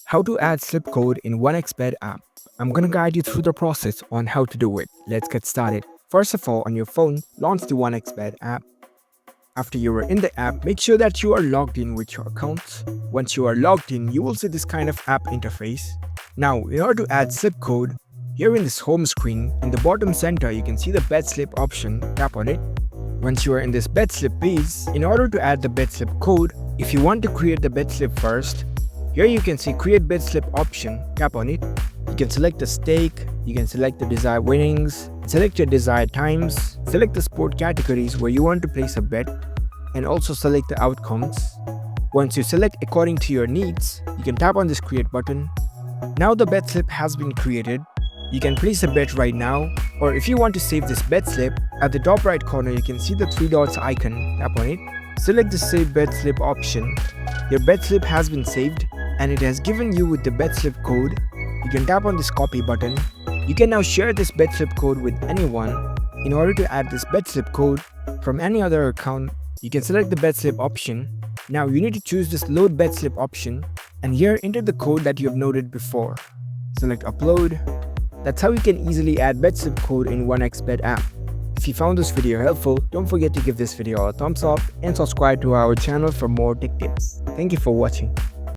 How to add slip code in OneXBet app. I'm gonna guide you through the process on how to do it. Let's get started. First of all, on your phone, launch the OneXBet app. After you are in the app, make sure that you are logged in with your account. Once you are logged in, you will see this kind of app interface. Now, in order to add slip code, here in this home screen, in the bottom center, you can see the bet slip option. Tap on it. Once you are in this bet slip page, in order to add the bet slip code, if you want to create the bet slip first, here you can see create bet slip option. Tap on it. You can select the stake, you can select the desired winnings, select your desired times, select the sport categories where you want to place a bet, and also select the outcomes. Once you select according to your needs, you can tap on this create button. Now the bet slip has been created. You can place a bet right now, or if you want to save this bet slip, at the top right corner you can see the three dots icon. Tap on it. Select the save bet slip option. Your bet slip has been saved and it has given you with the bet slip code. You can tap on this copy button. You can now share this bet slip code with anyone. In order to add this bet slip code from any other account, you can select the bet slip option. Now you need to choose this load bet slip option and here enter the code that you have noted before. Select upload. That's how you can easily add bet slip code in OneXBet app. If you found this video helpful, don't forget to give this video a thumbs up and subscribe to our channel for more tech tips. Thank you for watching.